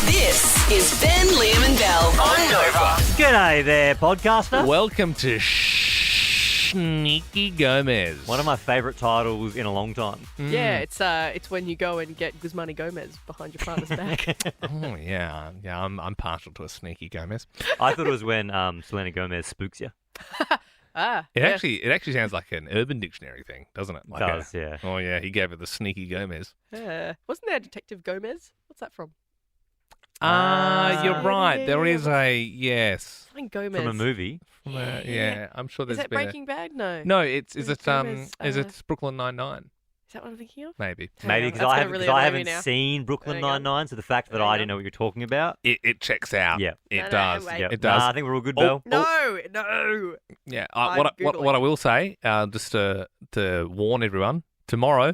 This is Ben, Liam and Bell on Nova. G'day there, podcaster. Welcome to Sneaky Gomez. One of my favourite titles in a long time. Yeah, it's when you go and get Guzmani Gomez behind your partner's back. Oh yeah. I'm partial to a Sneaky Gomez. I thought it was when Selena Gomez spooks you. It actually sounds like an Urban Dictionary thing, doesn't it? Like Does, yeah. Oh yeah, he gave her the Sneaky Gomez. Wasn't there Detective Gomez? What's that from? You're right. yeah, There yeah. is a yes. Something Gomez. From a movie. Yeah, I'm sure Is there's that been. Breaking Bad? No. No, is it Gomez, Brooklyn Nine-Nine? Is that what I'm thinking of? Maybe. Maybe That's because gonna really annoy me haven't now. seen Brooklyn There you go. Nine-Nine, so the fact that There you I go. didn't know what you're talking about. It checks out. Yeah. It No, does. wait. Yep. It does. Nah, I think we're all good, Oh, Bell. No. Yeah. I'm What I Googling. will say, just to warn everyone, tomorrow,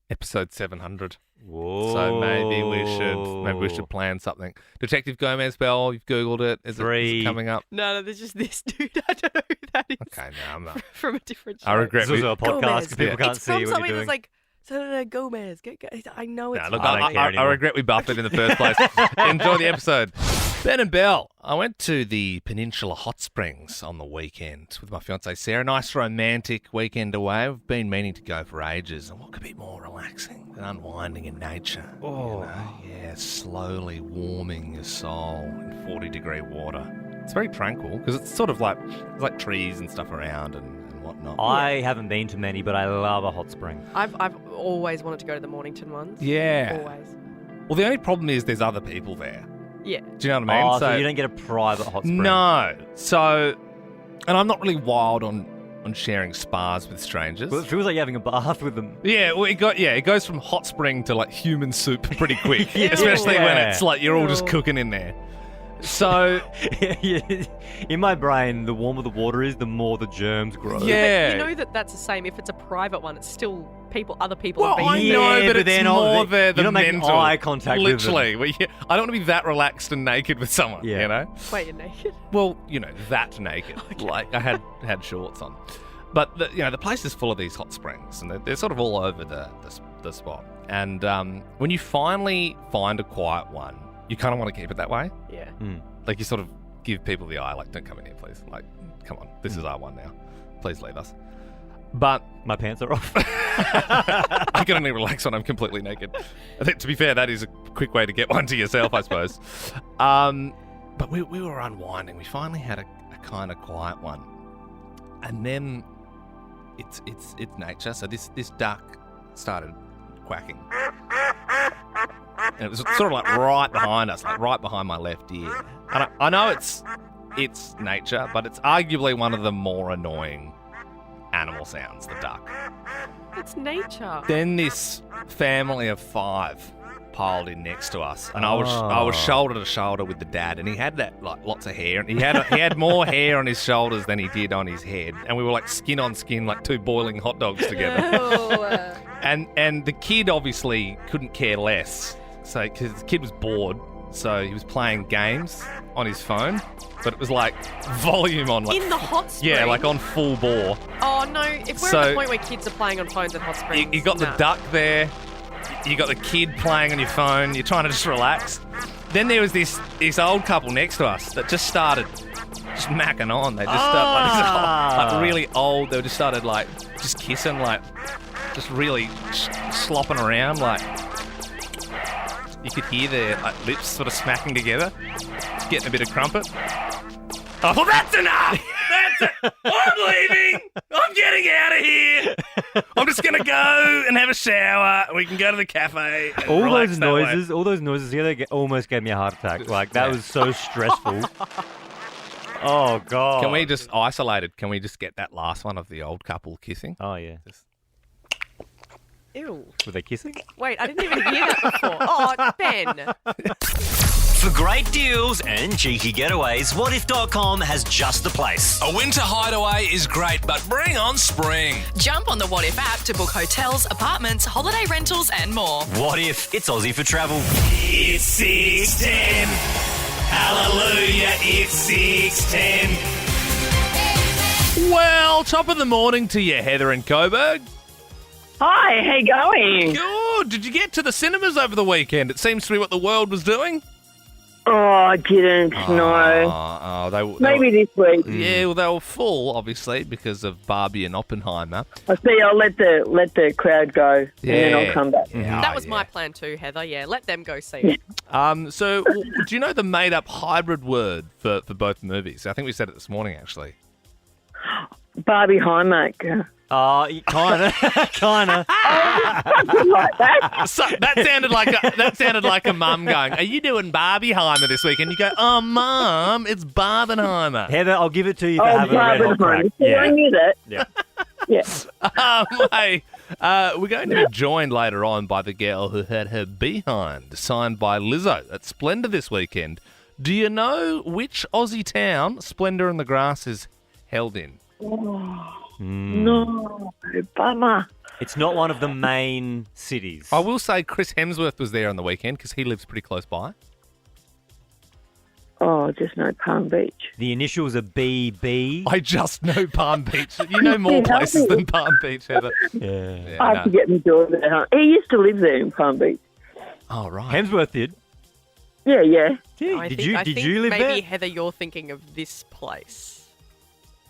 episode 700. Whoa. So maybe we should plan something. Detective Gomez, Bell, you've Googled it. Is it coming up? No, there's just this dude. I don't know who that is. Okay, no, I'm not. From a different show. I regret This is a podcast Gomez. because people can't It's see from what you're something doing. that's like Selena Gomez. I know it's. Nah, look, I don't care I anymore. regret we buffed it in the first place. Enjoy the episode. Ben and Bell, I went to the Peninsula Hot Springs on the weekend with my fiancée Sarah. Nice romantic weekend away. We've been meaning to go for ages. And what could be more relaxing than unwinding in nature? Oh. You know? Yeah, slowly warming your soul in 40-degree water. It's very tranquil because it's sort of like there's like trees and stuff around and whatnot. I haven't been to many, but I love a hot spring. I've always wanted to go to the Mornington ones. Yeah. Always. Well, the only problem is there's other people there. Yeah. Do you know what I mean? Oh, so you don't get a private hot spring? No. So, and I'm not really wild on sharing spas with strangers. Well, it feels like you're having a bath with them. Yeah, well, it goes from hot spring to like human soup pretty quick, Yeah. especially when Yeah. it's like you're all just Ew. cooking in there. So, In my brain, the warmer the water is, the more the germs grow. yeah. But you know that's the same. If it's a private one, it's still other people Well, have been I there. know, Yeah, but but it's then more the you're not making mental. eye contact with them. Literally. Well, yeah, I don't want to be that relaxed and naked with someone, Yeah. you know? Wait, you're naked? Well, that naked. Like, I had shorts on. But, the place is full of these hot springs, and they're sort of all over the spot. And when you finally find a quiet one, you kind of want to keep it that way. Yeah. Like, you sort of give people the eye, like, don't come in here, please. Like, come on, this is our one now. Please leave us. But My pants are off. I can only relax when I'm completely naked. I think, to be fair, that is a quick way to get one to yourself, I suppose. But we were unwinding. We finally had a kind of quiet one. And then it's nature. So this duck started quacking. And it was sort of like right behind us, like right behind my left ear. And I know it's nature, but it's arguably one of the more annoying animal sounds, the duck. It's nature. Then this family of 5 piled in next to us, and I was shoulder to shoulder with the dad, and he had that like lots of hair, and he had more hair on his shoulders than he did on his head, and we were like skin on skin, like 2 boiling hot dogs together. And the kid obviously couldn't care less, so because the kid was bored, so he was playing games on his phone, but it was like volume on like In the hot spring? yeah, like on full bore. Oh, no. If we're at the point where kids are playing on phones at hot springs. You got the nah. duck there. You got the kid playing on your phone. You're trying to just relax. Then there was this old couple next to us that just started just macking on. They just started like really old. They just started like just kissing, like just really slopping around. Like you could hear their like lips sort of smacking together, getting a bit of crumpet. Oh, well, that's enough! That's it! I'm leaving! I'm getting out of here! I'm just going to go and have a shower, and we can go to the cafe and all relax those that way. noises together almost gave me a heart attack. Like, that was so stressful. Oh, God. Can we just isolate it? Can we just get that last one of the old couple kissing? Oh, yeah. Ew. Were they kissing? Wait, I didn't even hear that before. Oh, Ben. For great deals and cheeky getaways, whatif.com has just the place. A winter hideaway is great, but bring on spring. Jump on the What If app to book hotels, apartments, holiday rentals and more. What if it's Aussie for travel? It's 6:10. Hallelujah, it's 6:10. Well, top of the morning to you, Heather and Coburg. Hi, how you going? Good. Did you get to the cinemas over the weekend? It seems to be what the world was doing. Oh, I didn't. No. Maybe this week. Yeah, well, they were full, obviously, because of Barbie and Oppenheimer. I see. I'll let the crowd go, and then I'll come back. That was my plan too, Heather. Yeah, let them go see it. So, do you know the made-up hybrid word for both movies? I think we said it this morning, actually. Barbie Heimaker. Kind of. Something like that. So, that sounded like a mum going, "Are you doing Barbieheimer this week?" And you go, "Oh, Mum, it's Barbenheimer." Heather, I'll give it to you for having a red hot crack. Yeah. I knew that. Yeah. Yeah. Hey, we're going to be joined later on by the girl who had her behind signed by Lizzo at Splendor this weekend. Do you know which Aussie town Splendor in the Grass is held in? No, bummer. It's not one of the main cities. I will say Chris Hemsworth was there on the weekend because he lives pretty close by. Oh, just know Palm Beach. The initials are BB. I just know Palm Beach. You know more places than Palm Beach, Heather. Yeah. I have to get my daughter there. He used to live there in Palm Beach. Oh, right. Hemsworth did. Yeah. Yeah. I Did think you live maybe, there? Heather, you're thinking of this place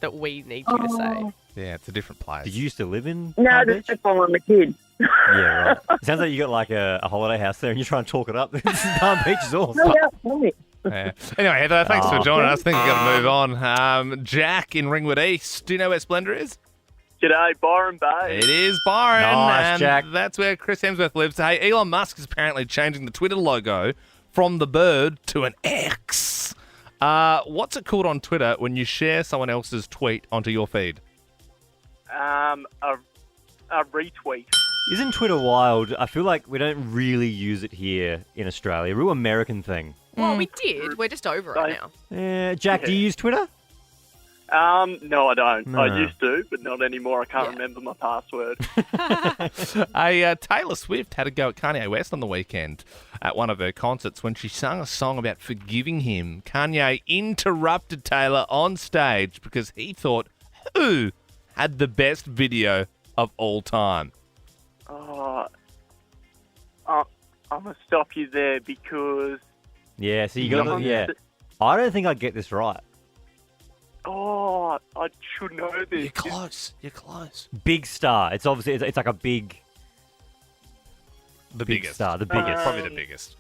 that we need you to say. Yeah, it's a different place. Did you used to live in No, Palm Beach? that's why I'm a kid. Yeah, right. It sounds like you got like a holiday house there and you're trying to talk it up. Palm Beach is awesome. No, tell me. Yeah. Anyway, Heather, thanks for joining us. I think we've got to move on. Jack in Ringwood East. Do you know where Splendor is? G'day, Byron Bay. It is Byron. Nice, and Jack. That's where Chris Hemsworth lives. Hey, Elon Musk is apparently changing the Twitter logo from the bird to an X. What's it called on Twitter when you share someone else's tweet onto your feed? A retweet. Isn't Twitter wild? I feel like we don't really use it here in Australia. Real American thing. Well, we did. We're just over it now. Jack, do you use Twitter? No, I don't. No. I used to, but not anymore. I can't remember my password. Taylor Swift had a go at Kanye West on the weekend at one of her concerts when she sang a song about forgiving him. Kanye interrupted Taylor on stage because he thought, who had the best video of all time? I'm going to stop you there because... Yeah, so you got I don't think I'd get this right. Oh, I should know this. You're close. You're close. Big star. It's obviously it's like a big biggest star. The biggest. Probably the biggest.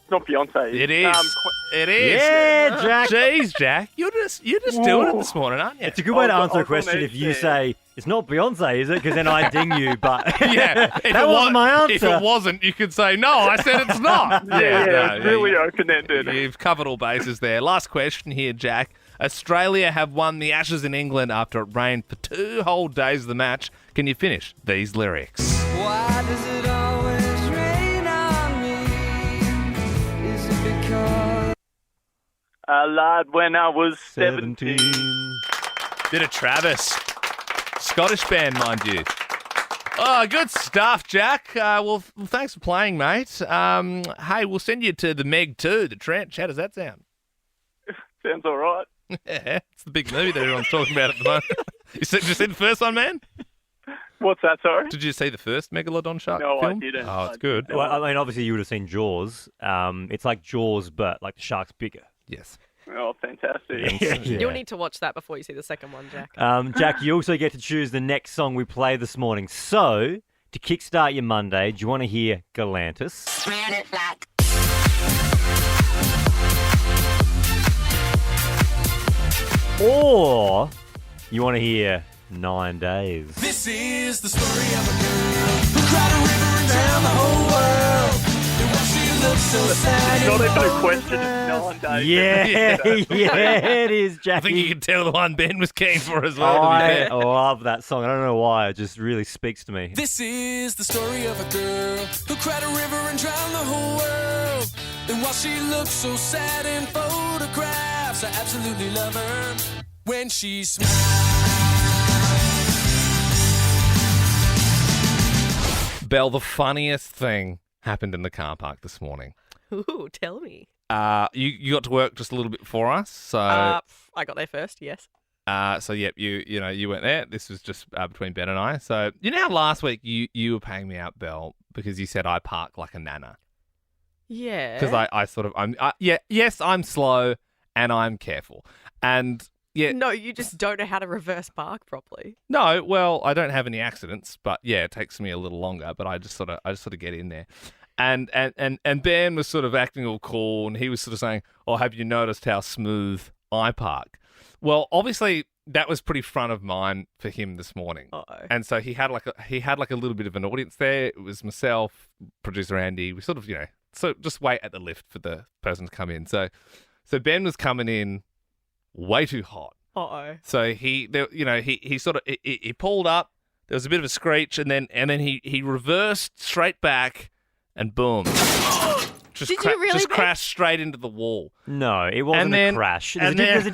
It's not Beyonce. It is. It is. Yeah, Jack. Jeez, Jack. You're just doing it this morning, aren't you? It's a good way to answer a I'll question if you understand. say it's not Beyonce, is it? Because then I ding you. But Yeah, if that wasn't my answer. If it wasn't, you could say, no, I said it's not. It's really open-ended. You've covered all bases there. Last question here, Jack. Australia have won the Ashes in England after it rained for 2 whole days of the match. Can you finish these lyrics? Why does it always rain on me? Is it because... Lad, when I was 17. Bit of Travis. Scottish band, mind you. Oh, good stuff, Jack. Well, thanks for playing, mate. Hey, we'll send you to the Meg 2, the Trench. How does that sound? Sounds all right. Yeah, it's the big movie that everyone's talking about at the moment. Did you see the first one, man? What's that, sorry? Did you see the first Megalodon shark No, film? I didn't. Oh, it's good. Well, I mean, obviously you would have seen Jaws. It's like Jaws, but like the shark's bigger. Yes. Oh, fantastic. You'll need to watch that before you see the second one, Jack. Jack, you also get to choose the next song we play this morning. So, to kickstart your Monday, do you want to hear Galantis? Or you want to hear 9 Days? This is the story of a girl who cried a river and drowned the whole world. And when she looked so sad, Not even a question. It's 9 days. Yeah, it is, Jackie. I think you can tell the one Ben was keen for as well, to be I fair. love that song. I don't know why. It just really speaks to me. This is the story of a girl who cried a river and drowned the whole world. And while she looks so sad in photographs, I absolutely love her when she smiles. Belle, the funniest thing happened in the car park this morning. Ooh, tell me. You got to work just a little bit before us, so I got there first, yes. yep, you went there. This was just between Ben and I. So you know how last week you were paying me out, Belle, because you said I park like a nana. Yeah. Because yes, I'm slow and I'm careful. And yeah. No, you just don't know how to reverse park properly. No, well, I don't have any accidents, but yeah, it takes me a little longer, but I just sort of get in there. And Ben was sort of acting all cool, and he was sort of saying, "Oh, have you noticed how smooth I park?" Well, obviously that was pretty front of mind for him this morning. Uh-oh. And so he had like a little bit of an audience there. It was myself, producer Andy. We sort of, so just wait at the lift for the person to come in. So Ben was coming in way too hot. Uh-oh. So he pulled up. There was a bit of a screech, and then he reversed straight back, and boom. Just Did you really, just Ben? crashed straight into the wall. No, it wasn't And a crash. There's and a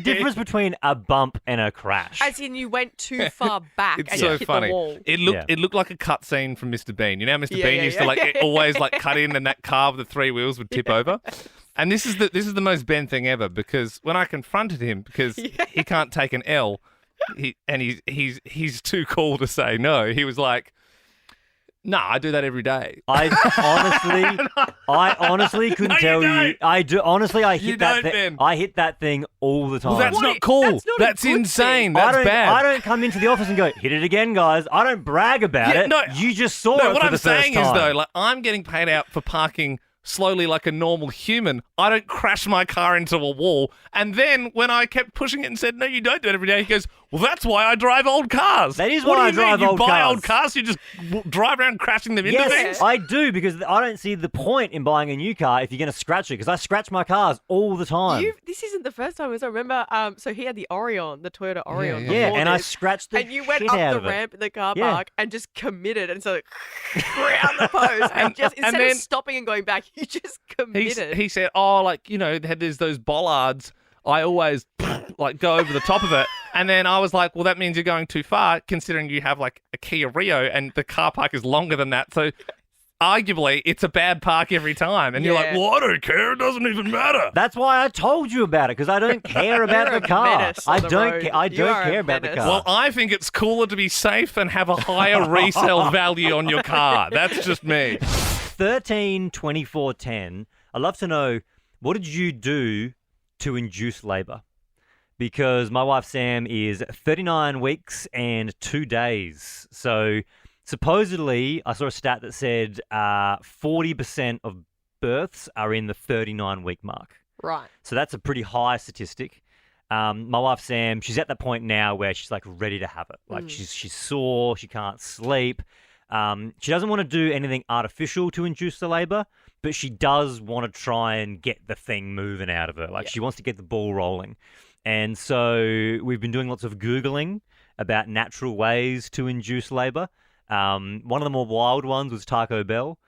difference between a bump and a crash. As in you went too far back It's and so you hit funny. the wall. It looked like a cut scene from Mr. Bean. You know how Mr. Yeah, Bean yeah, used yeah. to like always like cut in, and that car with the three wheels would tip over. And this is the most Ben thing ever, because when I confronted him, because he can't take an L, he's too cool to say no. He was like, "No, I do that every day." I honestly couldn't No, tell you you. I do honestly. I You hit that. don't, Ben. I hit that thing all the time. Well, that's not cool. That's insane. That's bad. I don't come into the office and go, "Hit it again, guys." I don't brag about it. No, you just saw no, it what for I'm the first saying time. is though, like I'm getting paid out for parking slowly like a normal human. I don't crash my car into a wall. And then when I kept pushing it and said, "No, you don't do it every day," he goes, "Well, that's why I drive old cars." That is what why do I you drive mean? old You buy cars. old cars, you just drive around crashing them into Yes, things? I do, because I don't see the point in buying a new car if you're going to scratch it, because I scratch my cars all the time. This isn't the first time, as I remember. So he had the Orion, the Toyota Orion. Yeah, before and I this, scratched the and you went shit up out the of it. ramp in the car Yeah. park and just committed, and so like, round the post, and just instead then- of stopping and going back, you just committed. He said, "Oh, like, there's those bollards. I always like go over the top of it." And then I was like, "Well, that means you're going too far, considering you have like a Kia Rio and the car park is longer than that. So arguably, it's a bad park every time." And you're like, Yeah. "Well, I don't care. It doesn't even matter." That's why I told you about it, because I don't care about You're the a car. menace on I the don't. road. I You don't are a care about the menace. car. Well, I think it's cooler to be safe and have a higher resale value on your car. That's just me. 13, 24, 10. I'd love to know, what did you do to induce labour? Because my wife Sam is 39 weeks and 2 days. So supposedly, I saw a stat that said 40% of births are in the 39-week mark. Right. So that's a pretty high statistic. My wife Sam, she's at that point now where she's like ready to have it. Like she's sore, she can't sleep. She doesn't want to do anything artificial to induce the labour, but she does want to try and get the thing moving out of her. Like she wants to get the ball rolling. And so we've been doing lots of Googling about natural ways to induce labour. One of the more wild ones was Taco Bell.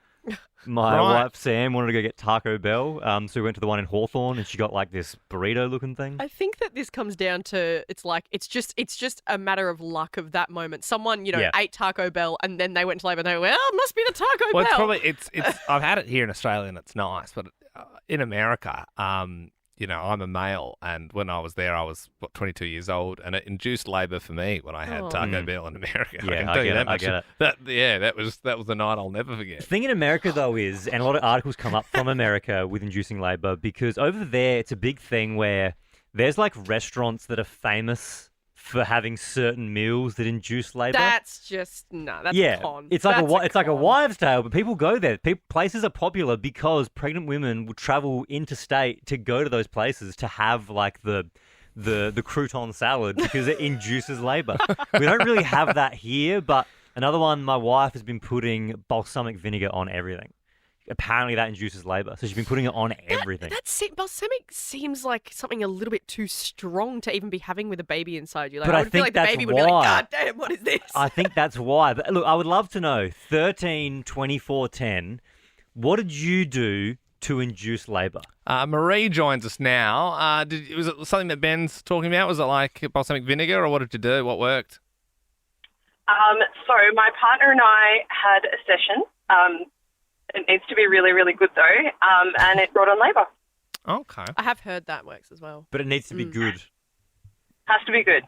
My wife Sam wanted to go get Taco Bell, so we went to the one in Hawthorne, and she got like this burrito-looking thing. I think that this comes down to it's just a matter of luck of that moment. Someone ate Taco Bell and then they went to labour and they went, "Well, it must be the Taco Well, Bell." it's probably it's. I've had it here in Australia and it's nice, but in America, I'm a male, and when I was there, I was 22 years old, and it induced labour for me when I had Taco Bell in America. Yeah, I can I tell you get that it, I much. get it. That was the night I'll never forget. The thing in America, though, is, and a lot of articles come up from America with inducing labour, because over there, it's a big thing where there's like restaurants that are famous for having certain meals that induce labour. That's just that's a con. It's like That's it's like a con. wives' tale, but people go there. Places are popular because pregnant women will travel interstate to go to those places to have like the crouton salad because it induces labour. We don't really have that here, but another one, my wife has been putting balsamic vinegar on everything. Apparently that induces labour, so she's been putting it on everything. Balsamic seems like something a little bit too strong to even be having with a baby inside you. Like, But I I would feel think like the that's baby would be why. like, "God damn, what is this?" I think that's why. But look, I would love to know, 13, 24, 10, what did you do to induce labour? Marie joins us now. Was it something that Ben's talking about? Was it like balsamic vinegar, or what did you do? What worked? So my partner and I had a session. It needs to be really, really good though, and it brought on labour. Okay. I have heard that works as well. But it needs to be good. Has to be good.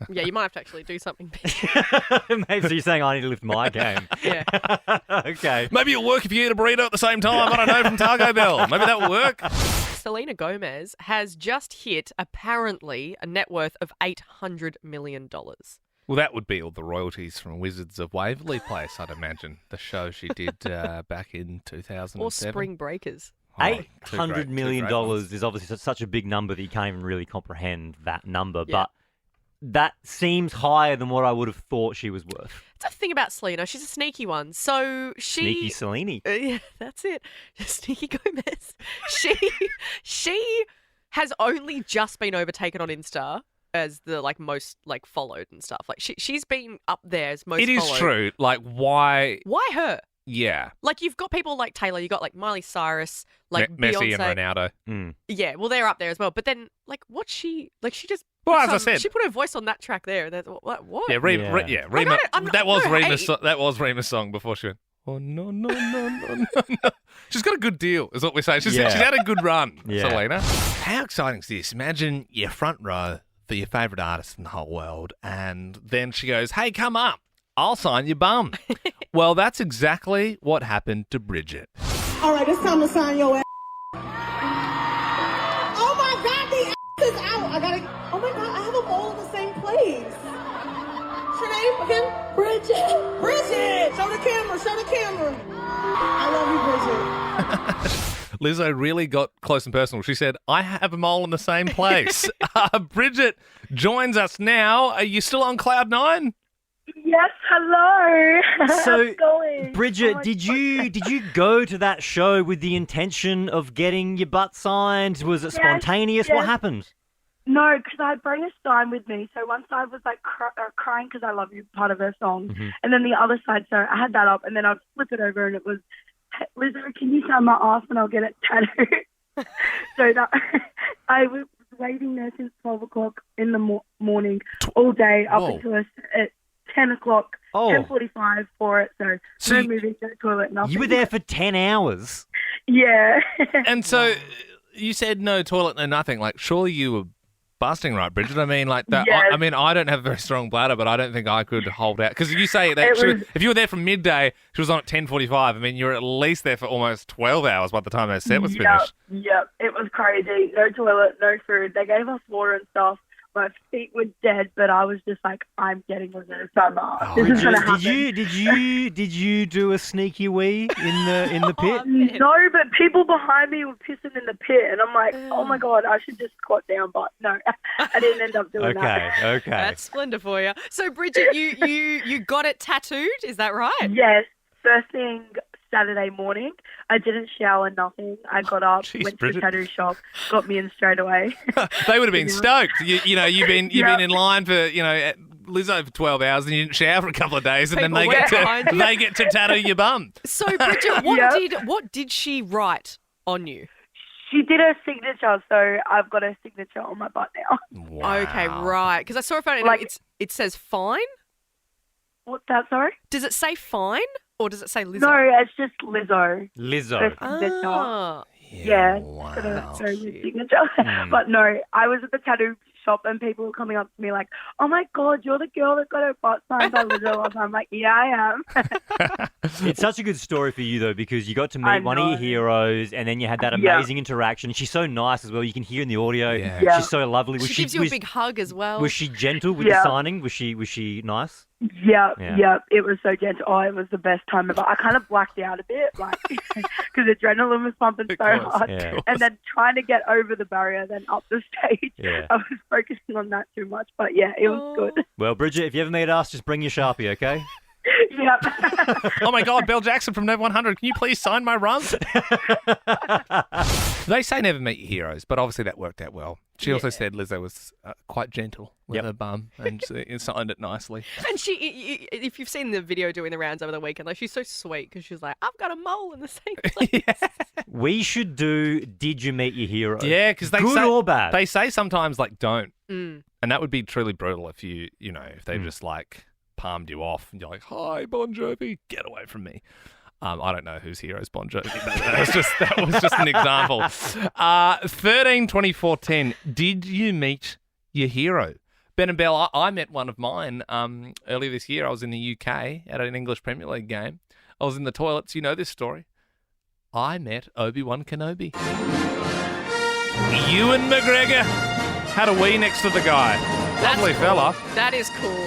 Yeah, you might have to actually do something big. Maybe so you're saying I need to lift my game. Yeah. Okay. Maybe it'll work if you eat a burrito at the same time. I don't know, from Taco Bell. Maybe that will work. Selena Gomez has just hit, apparently, a net worth of $800 million. Well, that would be all the royalties from Wizards of Waverly Place, I'd imagine. The show she did back in 2007. Or Spring Breakers. Oh, $800 million is obviously such a big number that you can't even really comprehend that number. Yeah. But that seems higher than what I would have thought she was worth. That's the thing about Selena. She's a sneaky one. So she... Sneaky Selene. Yeah, that's it. Sneaky Gomez. She has only just been overtaken on Insta as the most followed and stuff. Like she's been up there as most It is followed. true. Like, why? Why her? Yeah. Like, you've got people like Taylor, you've got like Miley Cyrus, like Messi Beyonce. and Ronaldo. Yeah, well, they're up there as well. But then, like, what's she just? Well, as I said, she put her voice on that track there. And what? Yeah, Rima. That was Rima's song before she went. Oh no. She's got a good deal, is what we're saying. She's had a good run, Selena. How exciting is this? Imagine you're front row for your favourite artist in the whole world, and then she goes, "Hey, come up. I'll sign your bum." Well, that's exactly what happened to Bridget. All right, it's time to sign your ass. Oh my God, the ass is out. Oh my God, I have them all in the same place. What's your name again? Bridget. Show the camera. I love you, Bridget. Lizzo really got close and personal. She said, "I have them all in the same place." Bridget joins us now. Are you still on Cloud 9? Yes, hello. So, How's it going? Bridget, did you go to that show with the intention of getting your butt signed? Was it spontaneous? yes. What happened? No, because I had Brea Stein with me. So one side was like crying because I love you, part of her song. Mm-hmm. And then the other side, so I had that up and then I'd flip it over and it was, Lizzo, can you sign my ass and I'll get it tattooed? So that I was waiting there since 12 o'clock in the morning all day up until at 10 o'clock, 10:45 for it. So no moving, no toilet, nothing. You were there for 10 hours? Yeah. And so you said no toilet, no nothing. Like, surely you were busting, right, Bridget? I mean, like that. Yes. I don't have a very strong bladder, but I don't think I could hold out. Because you say that if you were there from midday, she was on at 10:45. I mean, you're at least there for almost 12 hours by the time her set was finished. Yep, it was crazy. No toilet, no food. They gave us water and stuff. My feet were dead, but I was just like, I'm getting Lizzo summer. This is gonna happen. Did you do a sneaky wee in the pit? No, but people behind me were pissing in the pit, and I'm like, oh my God, I should just squat down. But no, I didn't end up doing that. Okay. That's splendid for you. So, Bridget, you got it tattooed, is that right? Yes, first thing Saturday morning. I didn't shower, nothing. I got up, went to the tattoo shop, got me in straight away. They would have been stoked. You've been in line for Lizzo for 12 hours and you didn't shower for a couple of days, and then they get to tattoo your bum. So, Bridget, what did she write on you? She did her signature, so I've got her signature on my butt now. Wow. Okay, right. Because I saw a photo, it says fine. What's that, sorry? Does it say fine or does it say Lizzo? No, it's just Lizzo. Lizzo. Her signature. Ah. Yeah, wow. signature. But no, I was at the tattoo shop and people were coming up to me like, "Oh my God, you're the girl that got her butt signed by Lizzo." I'm like, "Yeah, I am." It's such a good story for you though, because you got to meet one of your heroes, and then you had that amazing interaction. She's so nice as well. You can hear in the audio. Yeah. She's so lovely. She gives you a big hug as well. Was she gentle with the signing? Was she nice? Yeah. It was so gentle. Oh, it was the best time ever. I kind of blacked out a bit, like, because adrenaline was pumping so hard. Yeah. And then trying to get over the barrier, then up the stage. Yeah. I was focusing on that too much. But yeah, it was good. Well, Bridget, if you ever meet us, just bring your Sharpie, okay? Yep. Oh my God, Belle Jackson from Nev 100, can you please sign my run? They say never meet your heroes, but obviously that worked out well. She also said Lizzo was quite gentle with her bum and signed it nicely. And she, if you've seen the video doing the rounds over the weekend, like, she's so sweet because she's like, I've got a mole in the same place. We should do Did You Meet Your Hero? Yeah, because they good say, or bad. They say sometimes like don't, Mm. and that would be truly brutal if if they just like palmed you off and you're like, "Hi, Bon Jovi, get away from me." I don't know whose hero is Bon Jovi, but that was just an example. 13, 24, 10. Did you meet your hero? Ben and Bell, I met one of mine earlier this year. I was in the UK at an English Premier League game. I was in the toilets. You know this story. I met Obi-Wan Kenobi. Ewan McGregor had a wee next to the guy. Lovely fella. That is cool.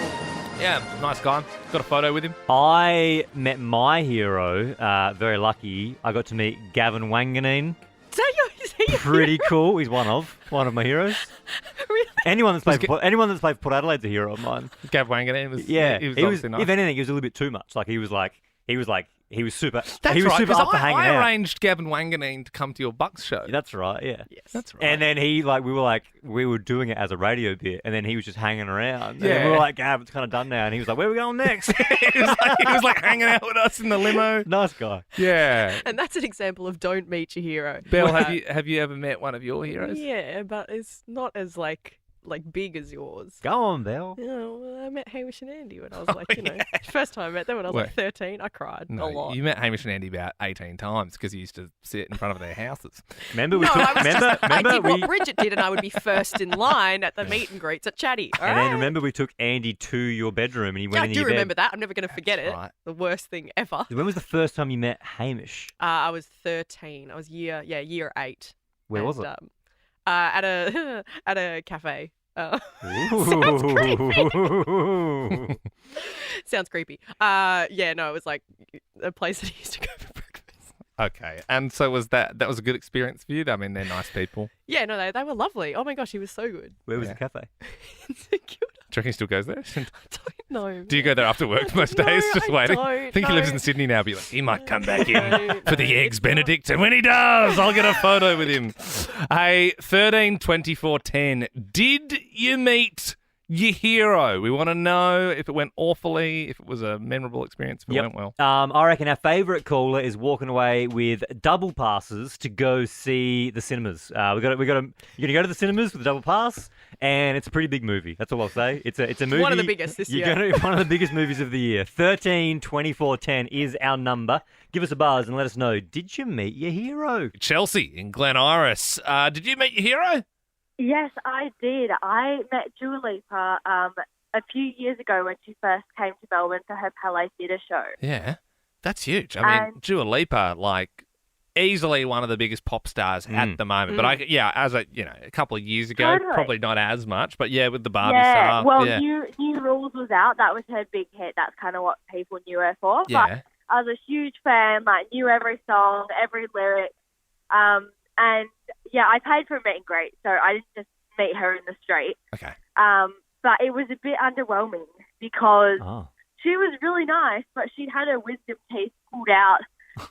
Yeah, nice guy. Got a photo with him. I met my hero. Very lucky. I got to meet Gavin Wanganeen. Is that your Pretty cool. He's one of my heroes. Really? Anyone that's played for Port Adelaide's a hero of mine. Gav Wanganeen was. Yeah, he was nice. If anything, he was a little bit too much. Like he was super. That's he was right, super 'cause up for hanging I out. arranged Gavin Wanganeen to come to your Bucks show. That's right. Yeah. Yes. That's right. And then we were doing it as a radio bit, and then he was just hanging around. And Yeah. then we were like, Gav, it's kind of done now. And he was like, where are we going next? he was like hanging out with us in the limo. Nice guy. Yeah. And that's an example of don't meet your hero. Belle, have you ever met one of your heroes? Yeah, but it's not as like big as yours. Go on, Belle. Yeah, well, I met Hamish and Andy when I was first time I met them when I was like 13. I cried a lot. You met Hamish and Andy about 18 times because you used to sit in front of their houses. Remember we I did what Bridget did, and I would be first in line at the meet and greets at Chatty. All And right? then remember we took Andy to your bedroom, and he went I in do your remember bed. that. I'm never going to forget it. right. The worst thing ever. When was the first time you met Hamish? I was 13. I was year 8. Where was it? At a cafe. Ooh. Sounds creepy. Yeah, no, it was like a place that he used to go for breakfast. Okay. And so that was a good experience for you? I mean, they're nice people. Yeah, no, they were lovely. Oh my gosh, he was so good. Where was the cafe? Do you reckon he still goes there? I don't know. Do you go there after work most days, just I waiting? don't, I think he lives no. in Sydney now, but you're like, he might come back in No, for the no, eggs it's Benedict, and when he does, I'll get a photo with him. Hey, 13 24 10. Did you meet your hero? We want to know if it went awfully, if it was a memorable experience, if it went well. I reckon our favourite caller is walking away with double passes to go see the cinemas. You're gonna go to the cinemas with a double pass, and it's a pretty big movie. That's all I'll say. It's a movie. One of the biggest this year. One of the biggest movies of the year. 13 24 10 is our number. Give us a buzz and let us know. Did you meet your hero? Chelsea in Glen Iris. Did you meet your hero? Yes, I did. I met Dua Lipa a few years ago when she first came to Melbourne for her Palais Theatre show. Yeah, that's huge. I mean, Dua Lipa, like, easily one of the biggest pop stars at the moment. But a couple of years ago, Totally. probably not as much. But yeah, with the Barbie Yeah, stuff. well, yeah. New Rules was out. That was her big hit. That's kind of what people knew her for. Yeah. But I was a huge fan, knew every song, every lyric. And yeah, I paid for a meet and greet, so I didn't just meet her in the street. Okay. But it was a bit underwhelming because Oh. she was really nice, but she'd had her wisdom teeth pulled out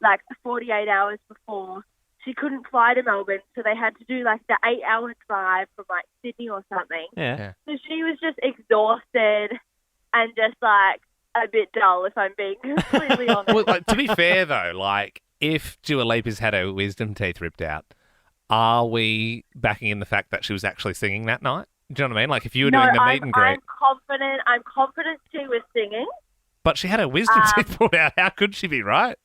like 48 hours before. She couldn't fly to Melbourne, so they had to do like the 8-hour drive from like Sydney or something. Yeah. So she was just exhausted and just like a bit dull, if I'm being completely honest. Well, like, to be fair, though, like, if Dua Lipa's had her wisdom teeth ripped out, are we backing in the fact that she was actually singing that night? Do you know what I mean? Like, if you were doing the meet and greet, I'm confident she was singing. but she had her wisdom teeth pulled out, how could she be, right?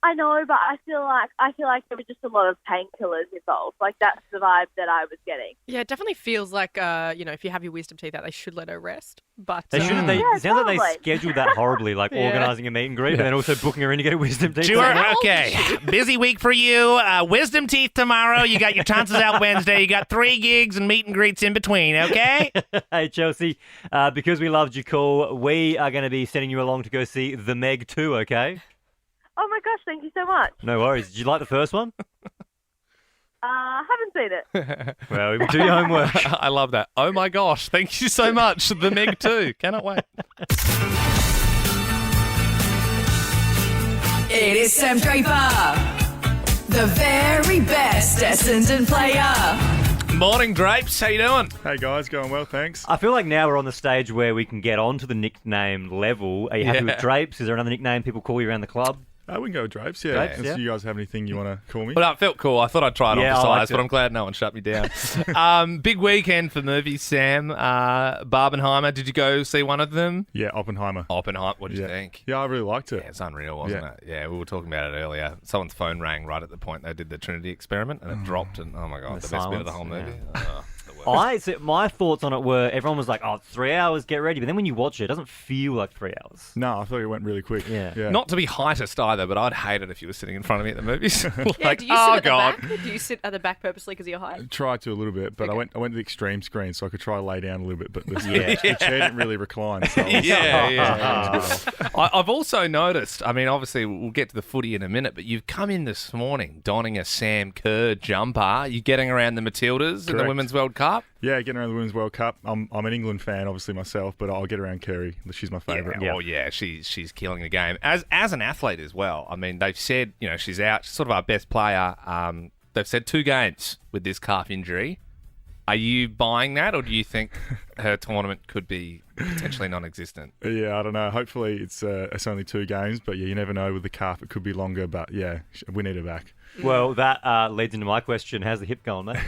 I know, but I feel like there were just a lot of painkillers involved. Like, that's the vibe that I was getting. Yeah, it definitely feels like, if you have your wisdom teeth out, they should let her rest. But They shouldn't. It sounds like they scheduled that horribly, like Yeah. organising a meet and greet, and then also booking her in to get a wisdom teeth. Dua, okay, busy week for you. Wisdom teeth tomorrow. You got your tonsils out Wednesday. You got 3 gigs and meet and greets in between, okay? Hey, Chelsea, because we loved your call, we are going to be sending you along to go see The Meg 2, okay? Oh my gosh, thank you so much. No worries. Did you like the first one? Haven't seen it. Well, do your homework. I love that. Oh my gosh, thank you so much. The Meg 2. Cannot wait. It is Sam Draper, the very best Essendon player. Morning, Drapes. How you doing? Hey guys, going well, thanks. I feel like now we're on the stage where we can get on to the nickname level. Are you happy with Drapes? Is there another nickname people call you around the club? We can go with Drapes, yeah. Drapes, Unless you guys have anything you want to call me. Well, no, it felt cool. I thought I'd try it Yeah, on I for liked size, but it. I'm glad no one shut me down. Big weekend for movies, Sam. Barbenheimer, did you go see one of them? Yeah, Oppenheimer. Oppenheimer, what did you think? Yeah, I really liked it. Yeah, it's unreal, wasn't it? Yeah, we were talking about it earlier. Someone's phone rang right at the point they did the Trinity experiment, and it dropped, and oh my God, the best bit of the whole movie. Oh, the My thoughts on it were everyone was like, "Oh, it's 3 hours, get ready." But then when you watch it, it doesn't feel like 3 hours. No, I thought it went really quick. Yeah. Not to be heightist either, but I'd hate it if you were sitting in front of me at the movies. Yeah, do you sit at the back? Do you sit at the back purposely because of your height? I tried to a little bit, but I went to the extreme screen so I could try to lay down a little bit. But the chair didn't really recline. So I've also noticed. I mean, obviously, we'll get to the footy in a minute, but you've come in this morning donning a Sam Kerr jumper. You getting around the Matildas in the Women's World Cup? Yeah, getting around the Women's World Cup. I'm an England fan, obviously myself, but I'll get around Kerry. She's my favourite. Yeah. Oh yeah, she's killing the game as an athlete as well. I mean, they've said she's out. She's sort of our best player. They've said 2 games with this calf injury. Are you buying that, or do you think her tournament could be potentially non-existent? Yeah, I don't know. Hopefully it's only 2 games, but you never know with the calf. It could be longer, but yeah, we need her back. Well, that leads into my question. How's the hip going, mate?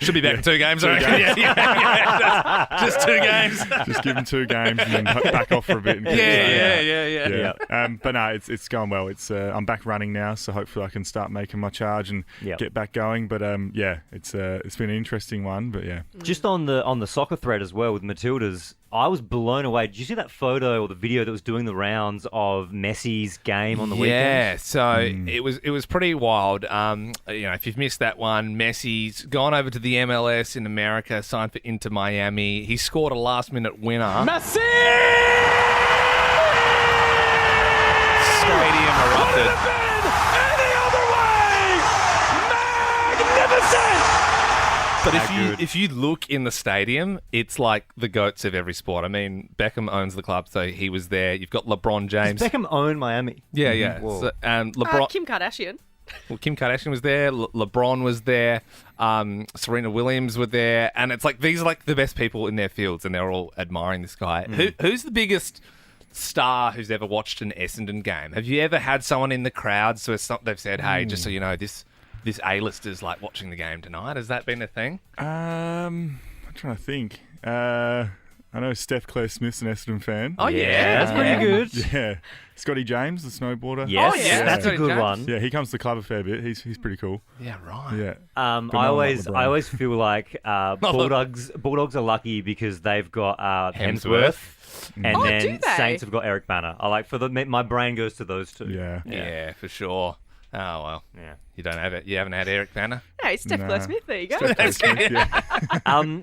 Should be back in 2 games, I reckon. Yeah. Just 2 games. Just give them 2 games and then back off for a bit. And Yeah. But no, it's going well. I'm back running now, so hopefully I can start making my charge and get back going. But it's been an interesting one. But yeah, just on the soccer thread as well with Matildas, I was blown away. Did you see that photo or the video that was doing the rounds of Messi's game on the weekend? Yeah, so it was pretty wild. If you've missed that one, Messi's gone over to the MLS in America, signed for Inter Miami. He scored a last-minute winner. Messi! Stadium erupted. Any other way! Magnificent! But if you look in the stadium, it's like the GOATs of every sport. I mean, Beckham owns the club, so he was there. You've got LeBron James. Does Beckham own Miami? Yeah. So, and LeBron, Kim Kardashian. Well, Kim Kardashian was there. LeBron was there. Serena Williams were there, and it's like these are like the best people in their fields, and they're all admiring this guy. Who's the biggest star who's ever watched an Essendon game? Have you ever had someone in the crowd so they've said, "Hey, just so you know, this A-lister's like watching the game tonight"? Has that been a thing? I'm trying to think. I know Steph Claire Smith's an Essendon fan. Oh, yeah. That's pretty good. Yeah. Scotty James, the snowboarder. Yes, Oh, yeah. that's a good James. one. Yeah, he comes to the club a fair bit. He's pretty cool. Yeah, right. Yeah. I But no, always not LeBron. I always feel like Bulldogs are lucky because they've got Hemsworth, and Oh, then do they? Saints have got Eric Banner. I like my brain goes to those two. Yeah. Yeah, for sure. Oh, well. Yeah. You don't have it. You haven't had Eric Banner? Hey, Steph Nah. Claire Smith. There you go. Steph Claire Smith, yeah.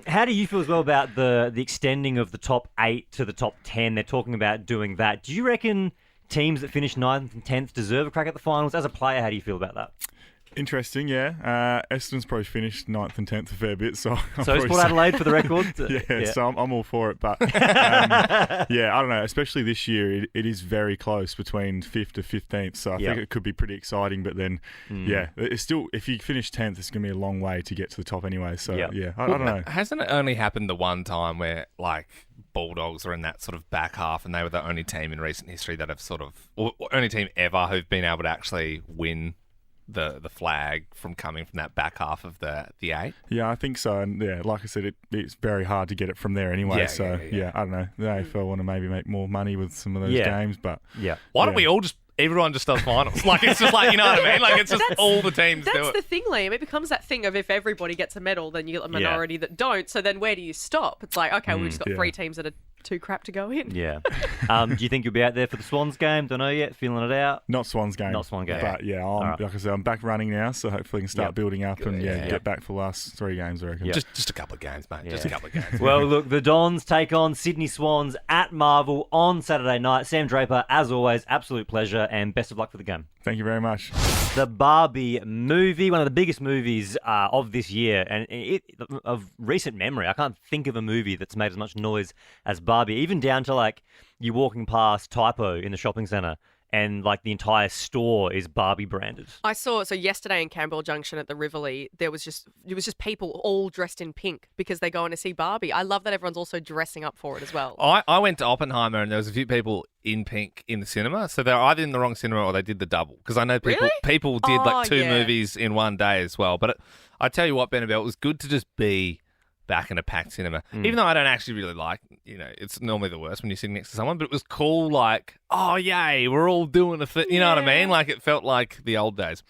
How do you feel as well about the extending of the top 8 to the top 10? They're talking about doing that. Do you reckon teams that finish 9th and 10th deserve a crack at the finals? As a player, how do you feel about that? Interesting, yeah. Essendon's probably finished 9th and 10th a fair bit, so So is Port Adelaide for the record? Yeah, so I'm all for it. But I don't know. Especially this year, it is very close between 5th to 15th. So I think it could be pretty exciting. But then, it's still, if you finish 10th, it's going to be a long way to get to the top anyway. So I don't know. Hasn't it only happened the one time where like Bulldogs are in that sort of back half, and they were the only team in recent history that have or only team ever who've been able to actually win the flag from coming from that back half of the 8? Yeah, I think so. And like I said, it's very hard to get it from there anyway. Yeah. I don't know. The AFL want to maybe make more money with some of those games, but Why don't we all everyone just does finals? Like, it's just like, you know what I mean? Like, it's just all the teams do it. That's the thing, Liam. It becomes that thing of if everybody gets a medal, then you get a minority that don't. So then where do you stop? It's like, okay, we've just got 3 teams that are too crap to go in. Yeah. Do you think you'll be out there for the Swans game? Don't know yet. Feeling it out? Not Swans game. Not Swan game. But like I said, I'm back running now, so hopefully I can start building up and get back for the last 3 games, I reckon. Just a couple of games, mate. Just a couple of games. Well, look, the Dons take on Sydney Swans at Marvel on Saturday night. Sam Draper, as always, absolute pleasure, and best of luck for the game. Thank you very much. The Barbie movie, one of the biggest movies of this year, and of recent memory. I can't think of a movie that's made as much noise as Barbie, even down to like you walking past Typo in the shopping centre and like the entire store is Barbie branded. I saw, so yesterday in Campbell Junction at the Rivoli, it was just people all dressed in pink because they're going to see Barbie. I love that everyone's also dressing up for it as well. I went to Oppenheimer and there was a few people in pink in the cinema, so they're either in the wrong cinema or they did the double. Because I know people did like 2 movies in one day as well. But I tell you what, Benabel, it was good to just be back in a packed cinema. Even though I don't actually really like, it's normally the worst when you're sitting next to someone, but it was cool, like, oh, yay, we're all doing a fit. You know what I mean? Like, it felt like the old days.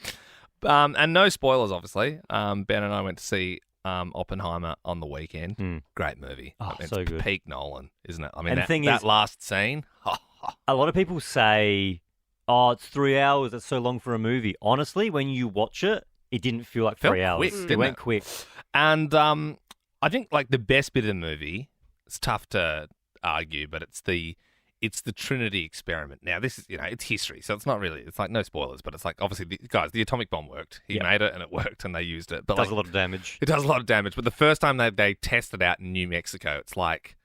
And no spoilers, obviously. Ben and I went to see Oppenheimer on the weekend. Great movie. Oh, it's so good. Peak Nolan, isn't it? I mean, And the that, thing that is- last scene. A lot of people say, "Oh, it's 3 hours. That's so long for a movie." Honestly, when you watch it, it didn't feel like Felt 3 hours. quick, It didn't went it? quick. And I think like the best bit of the movie, it's tough to argue, but it's the Trinity experiment. Now this is, it's history, so it's not really, it's like no spoilers, but it's like obviously the atomic bomb worked. He made it and it worked and they used it. But It does like, a lot of damage. It does a lot of damage. But the first time they tested out in New Mexico, it's like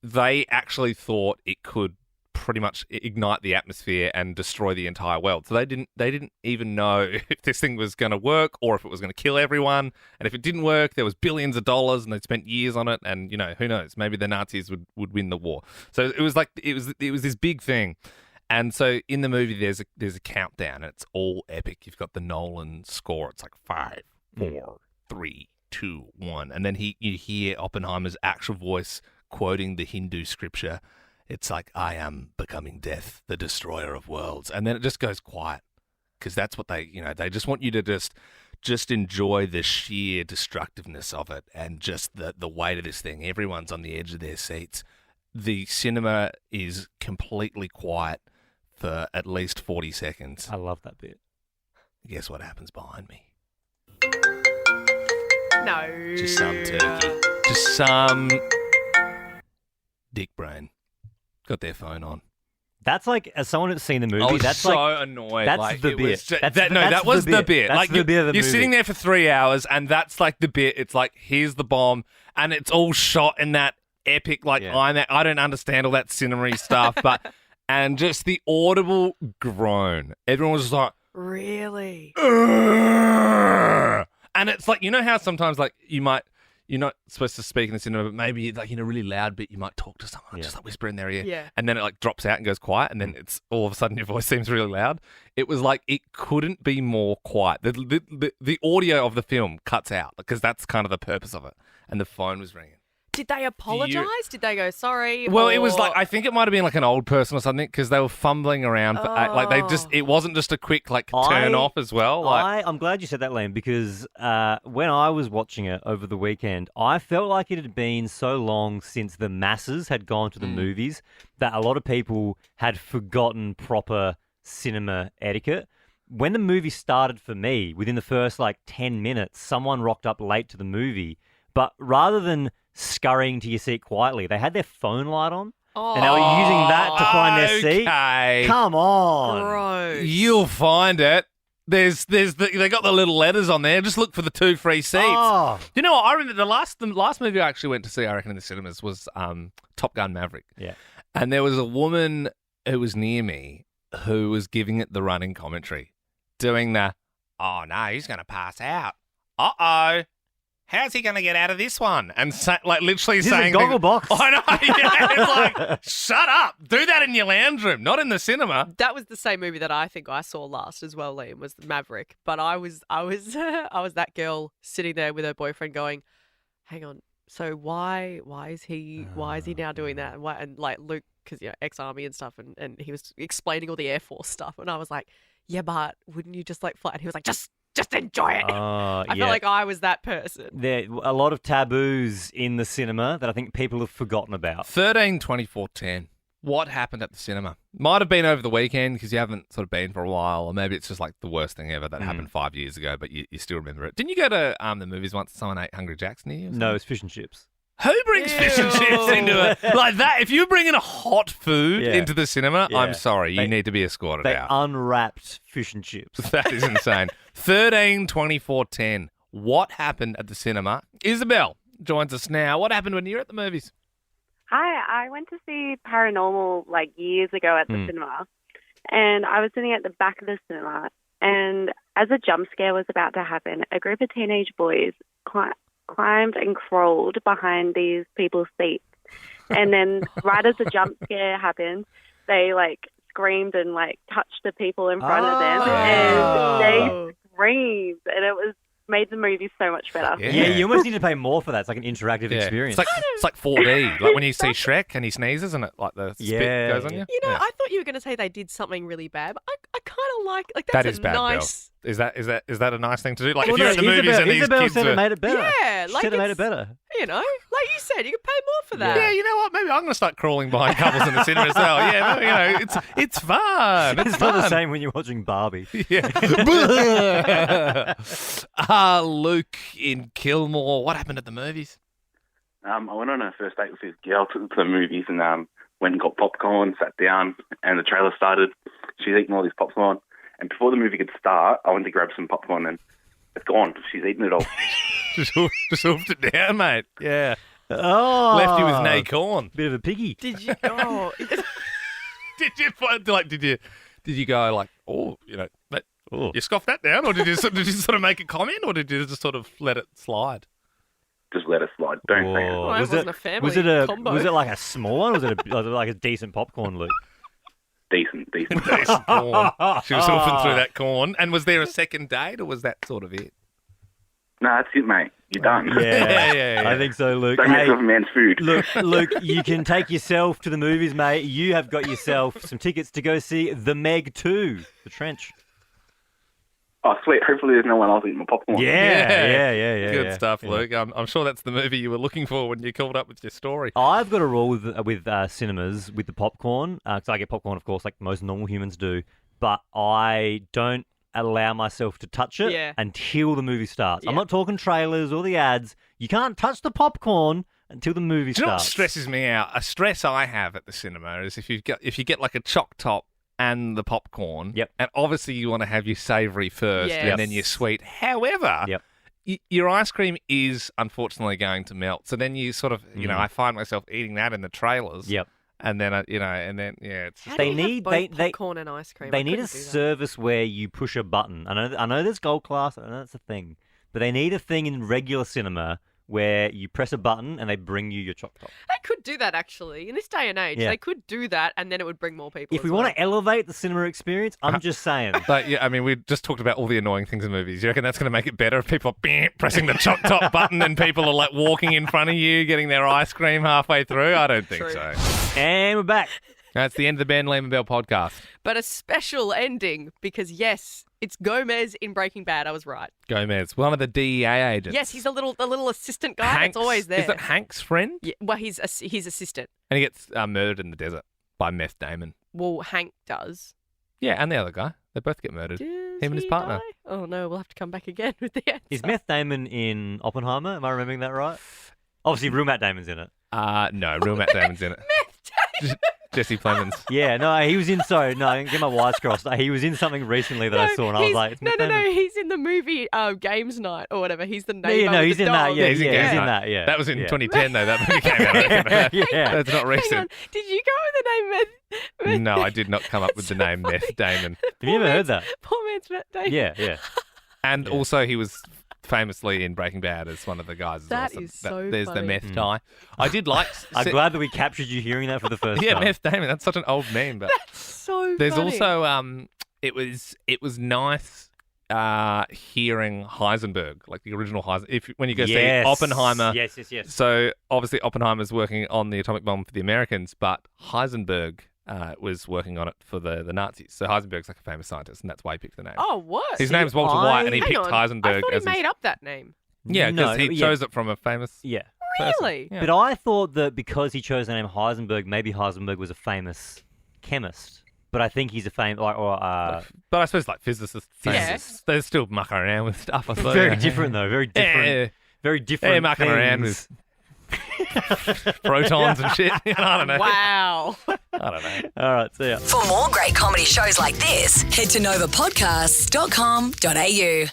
they actually thought it could pretty much ignite the atmosphere and destroy the entire world. So they didn't even know if this thing was going to work or if it was going to kill everyone. And if it didn't work, there was billions of dollars and they'd spent years on it. And who knows? Maybe the Nazis would win the war. So it was like it was this big thing. And so in the movie, there's a countdown and it's all epic. You've got the Nolan score. It's like 5, 4, 3, 2, 1, and then you hear Oppenheimer's actual voice quoting the Hindu scripture. It's like, I am becoming death, the destroyer of worlds. And then it just goes quiet because that's what they just want you to just enjoy the sheer destructiveness of it and just the weight of this thing. Everyone's on the edge of their seats. The cinema is completely quiet for at least 40 seconds. I love that bit. Guess what happens behind me? No. Just some turkey. Just some dick brain. Got their phone on. That's like, as someone who's seen the movie, I was that's so like annoyed. That's like, the it bit. was ju- That's that was the bit. That's Like the bit of the you're movie. sitting there for 3 hours, and that's like the bit. It's like, here's the bomb, and it's all shot in that epic IMAX. I don't understand all that cinema stuff, but and just the audible groan. Everyone was just like, Really? "Ugh." And it's like, how sometimes like you're not supposed to speak in the cinema, but maybe like in a really loud bit, you might talk to someone, just like whisper in their ear. Yeah. And then it like drops out and goes quiet. And then it's all of a sudden your voice seems really loud. It was like, it couldn't be more quiet. The audio of the film cuts out because that's kind of the purpose of it. And the phone was ringing. Did they apologise? Did they go, sorry? Well, it was or- like, I think it might have been like an old person or something because they were fumbling around. For, like it wasn't just a quick like turn off as well. Like, I'm glad you said that, Liam, because when I was watching it over the weekend, I felt like it had been so long since the masses had gone to the movies that a lot of people had forgotten proper cinema etiquette. When the movie started for me, within the first 10 minutes, someone rocked up late to the movie, but rather than scurrying to your seat quietly, they had their phone light on. And they were using that to find their seat. Okay. Come on. Gross. You'll find it. They got the little letters on there. Just look for the 2 free seats. Oh. You know what? I remember the last movie I actually went to see, I reckon, in the cinemas was Top Gun Maverick. Yeah. And there was a woman who was near me who was giving it the running commentary, doing the, oh no, he's going to pass out. Uh-oh. How's he going to get out of this one? And literally This saying, is a goggle box. I know. Yeah, it's like, shut up. Do that in your lounge room, not in the cinema. That was the same movie that I think I saw last as well, Liam, was Maverick. But I was I was that girl sitting there with her boyfriend going, hang on, so why is he now doing that? And why, and like Luke, because ex-army and stuff, and he was explaining all the Air Force stuff, and I was like, yeah, but wouldn't you just fly? And he was like, just enjoy it. I felt like I was that person. There are a lot of taboos in the cinema that I think people have forgotten about. 13/24/10. What happened at the cinema? Might have been over the weekend because you haven't sort of been for a while, or maybe it's just like the worst thing ever that happened 5 years ago, but you still remember it. Didn't you go to the movies once? Someone ate Hungry Jacks near you? No, it's fish and chips. Who brings fish and chips into it like that? If you're bringing a hot food into the cinema, I'm sorry, you need to be escorted They out. unwrapped fish and chips. That is insane. 13/24/10. What happened at the cinema? Isabel joins us now. What happened when you were at the movies? Hi, I went to see Paranormal years ago at the cinema, and I was sitting at the back of the cinema, and as a jump scare was about to happen, a group of teenage boys climbed and crawled behind these people's seats, and then right as the jump scare happened, they screamed and touched the people in front of them, and they screamed, and it made the movie so much better. Yeah, you almost need to pay more for that. It's like an interactive experience. It's like 4D, like when you see Shrek and he sneezes and it the spit goes on you. I thought you were going to say they did something really bad, but I kind of like that's that is a bad, nice. Is that a nice thing to do? Like Well, if you're no, at the movies and these Isabel kids said it are... made it better. Yeah, She like said it made it it's- better. You know, like you said, you could pay more for that. Yeah, you know what? Maybe I'm going to start crawling behind couples in the cinema as well. Yeah, you know, it's fun. It's not the same when you're watching Barbie. Yeah. Luke in Kilmore. What happened at the movies? I went on a first date with this girl to the movies and went and got popcorn, sat down, and the trailer started. She's eating all this popcorn. And before the movie could start, I went to grab some popcorn and it's gone. She's eaten it all. Just hoofed it down, mate. Yeah. Oh. Left you with no corn. Bit of a piggy. Did you? Oh. Did you go like, oh, you know, you scoffed that down, or did you sort of make a comment, or did you just sort of let it slide? Just let it slide. Don't say it. Well, was wasn't it a family was it a combo. was it like a small one? Or was it like a decent popcorn, Luke? Decent. Decent corn. She was hoofing through that corn. And was there a second date, or was that sort of it? No, that's it, mate. You're done. Yeah, I think so, Luke. Don't mess with a man's food. Luke, you can take yourself to the movies, mate. You have got yourself some tickets to go see The Meg 2, The Trench. Oh, sweet. Hopefully there's no one else eating my popcorn. Yeah. Good stuff, Luke. I'm sure that's the movie you were looking for when you called up with your story. I've got a rule with cinemas with the popcorn, because I get popcorn, of course, like most normal humans do, but I don't allow myself to touch it until the movie starts. Yeah. I'm not talking trailers or the ads. You can't touch the popcorn until the movie Do you know what starts. stresses me out? A stress I have at the cinema is if you get like a choc top and the popcorn, and obviously you want to have your savoury first and then your sweet. However, your ice cream is unfortunately going to melt. So then you sort of, you know, I find myself eating that in the trailers. Yep. And then, it's just... They need popcorn and ice cream. They need a service where you push a button. I know there's gold class. I know that's a thing, but they need a thing in regular cinema where you press a button and they bring you your choc top. They could do that actually. In this day and age, they could do that, and then it would bring more people. If we want to elevate the cinema experience, I'm just saying. But yeah, I mean, we just talked about all the annoying things in movies. You reckon that's going to make it better if people are pressing the choc top button and people are like walking in front of you, getting their ice cream halfway through? I don't think so. And we're back. That's the end of the Ben Lehman Bell podcast. But a special ending because yes, it's Gomez in Breaking Bad. I was right. Gomez, one of the DEA agents. Yes, he's the little assistant guy that's always there. Is that Hank's friend? Yeah, well, he's assistant. And he gets murdered in the desert by Meth Damon. Well, Hank does. Yeah, and the other guy. They both get murdered. Him and his partner. Die? Oh no, we'll have to come back again with the answer. Is Meth Damon in Oppenheimer? Am I remembering that right? Obviously, real Matt Damon's in it. No, real Matt Damon's in it. Jesse Plemons. Yeah, no, he was in. Sorry, no, I didn't get my wires crossed. He was in something recently that I saw, and I was like, it's no, Matt no, Damon. he's in the movie Games Night or whatever. He's the neighbor. Yeah, no, with he's the in that. dog. Yeah, he's in Games in Night. that. Yeah, That was in 2010 though. That movie came out. I reckon. That's not recent. Hang on. Did you go with the name Meth? No, I did not come up with the name Meth Damon. Have you ever heard that? Poor man's Meth Damon. Yeah. And also, he was famously in Breaking Bad as one of the guys. As That well. is so There's funny. the meth guy. I did like. I'm glad that we captured you hearing that for the first Yeah, time. Meth Damon. That's such an old meme, but That's so there's funny. also it was nice hearing Heisenberg, like the original Heisenberg. When you go see Oppenheimer. Yes. So obviously Oppenheimer's working on the atomic bomb for the Americans, but Heisenberg was working on it for the Nazis. So Heisenberg's like a famous scientist, and that's why he picked the name. Oh, what? His name's Walter White, and he Hang picked on. Heisenberg I thought he as his... made up that name. Yeah, because he chose it from a famous Yeah. Really? Yeah. But I thought that because he chose the name Heisenberg, maybe Heisenberg was a famous chemist. But I think he's a famous... But I suppose like physicists, Yeah. they still muck around with stuff. I suppose. very different, though. Very different. Yeah. Very different Yeah, mucking around things. with protons and shit. I don't know. Wow. I don't know. All right, see ya. For more great comedy shows like this, head to novapodcasts.com.au.